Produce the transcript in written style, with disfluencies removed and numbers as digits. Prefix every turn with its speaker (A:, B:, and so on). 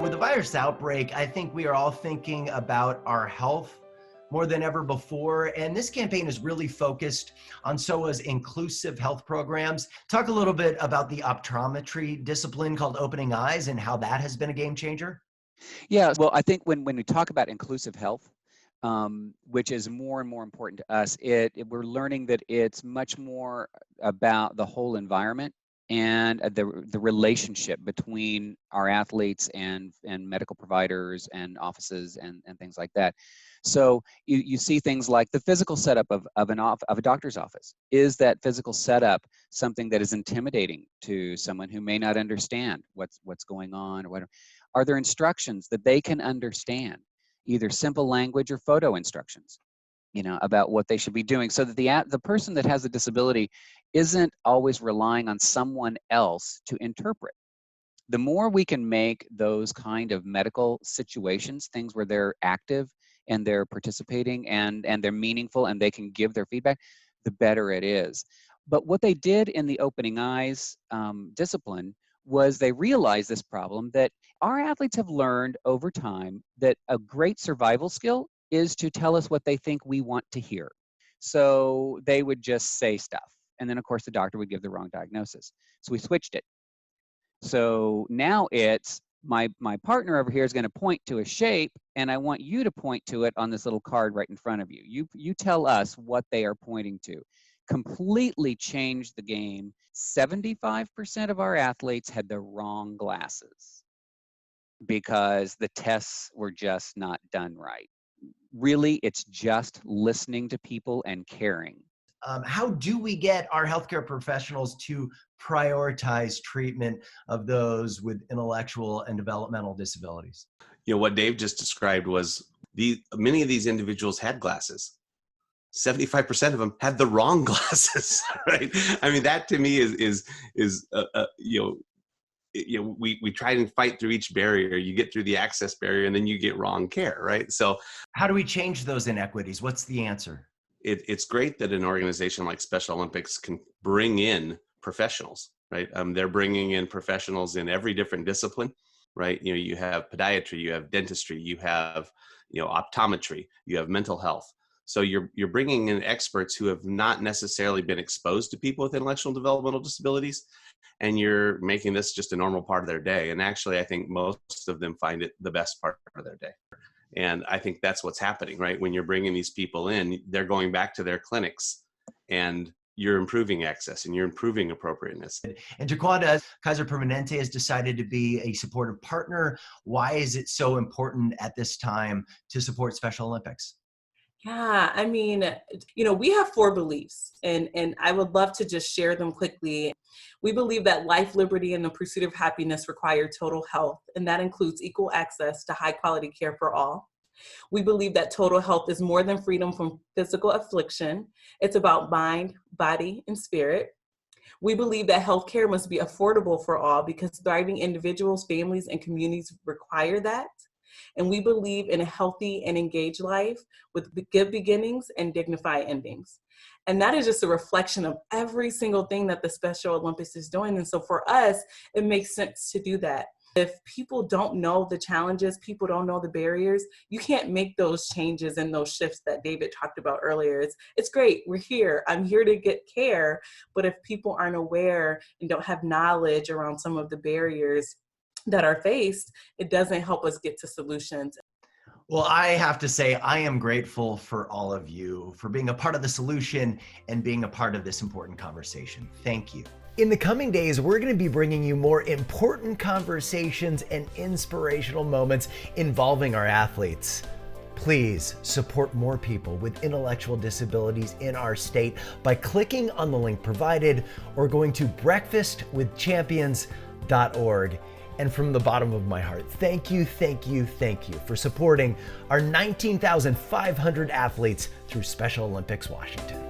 A: With the virus outbreak, I think we are all thinking about our health more than ever before. And this campaign is really focused on SOA's inclusive health programs. Talk a little bit about the optometry discipline called Opening Eyes and how that has been a game changer.
B: Yeah, well, I think when we talk about inclusive health, which is more and more important to us, we're learning that it's much more about the whole environment and the relationship between our athletes and medical providers and offices and things like that. So you see things like the physical setup of a doctor's office. Is that physical setup something that is intimidating to someone who may not understand what's going on or whatever? Are there instructions that they can understand, either simple language or photo instructions, about what they should be doing, so that the person that has a disability isn't always relying on someone else to interpret? The more we can make those kind of medical situations, things where they're active and they're participating and they're meaningful and they can give their feedback, the better it is. But what they did in the Opening Eyes discipline was they realized this problem, that our athletes have learned over time that a great survival skill is to tell us what they think we want to hear. So they would just say stuff. And then, of course, the doctor would give the wrong diagnosis. So we switched it. So now it's my partner over here is going to point to a shape, and I want you to point to it on this little card right in front of you. You tell us what they are pointing to. Completely changed the game. 75% of our athletes had the wrong glasses because the tests were just not done right. Really, it's just listening to people and caring.
A: How do we get our healthcare professionals to prioritize treatment of those with intellectual and developmental disabilities?
C: What Dave just described was many of these individuals had glasses. 75% of them had the wrong glasses, right? I mean, that to me is we try and fight through each barrier. You get through the access barrier and then you get wrong care, right? So
A: how do we change those inequities? What's the answer?
C: It's great that an organization like Special Olympics can bring in professionals, right? They're bringing in professionals in every different discipline, right? You have podiatry, you have dentistry, you have, optometry, you have mental health. So you're bringing in experts who have not necessarily been exposed to people with intellectual and developmental disabilities, and you're making this just a normal part of their day. And actually, I think most of them find it the best part of their day. And I think that's what's happening, right? When you're bringing these people in, they're going back to their clinics and you're improving access and you're improving appropriateness.
A: And Jaquanda, Kaiser Permanente has decided to be a supportive partner. Why is it so important at this time to support Special Olympics?
D: Yeah, I mean, we have 4 beliefs, and I would love to just share them quickly. We believe that life, liberty, and the pursuit of happiness require total health, and that includes equal access to high quality care for all. We believe that total health is more than freedom from physical affliction. It's about mind, body, and spirit. We believe that healthcare must be affordable for all because thriving individuals, families, and communities require that. And we believe in a healthy and engaged life with good beginnings and dignified endings. And that is just a reflection of every single thing that the Special Olympics is doing. And so for us, it makes sense to do that. If people don't know the challenges, people don't know the barriers, you can't make those changes and those shifts that David talked about earlier. It's great, we're here, I'm here to get care, but if people aren't aware and don't have knowledge around some of the barriers that are faced, it doesn't help us get to solutions.
A: Well, I have to say, I am grateful for all of you for being a part of the solution and being a part of this important conversation. Thank you. In the coming days, we're going to be bringing you more important conversations and inspirational moments involving our athletes. Please support more people with intellectual disabilities in our state by clicking on the link provided or going to breakfastwithchampions.org. And from the bottom of my heart, thank you for supporting our 19,500 athletes through Special Olympics Washington.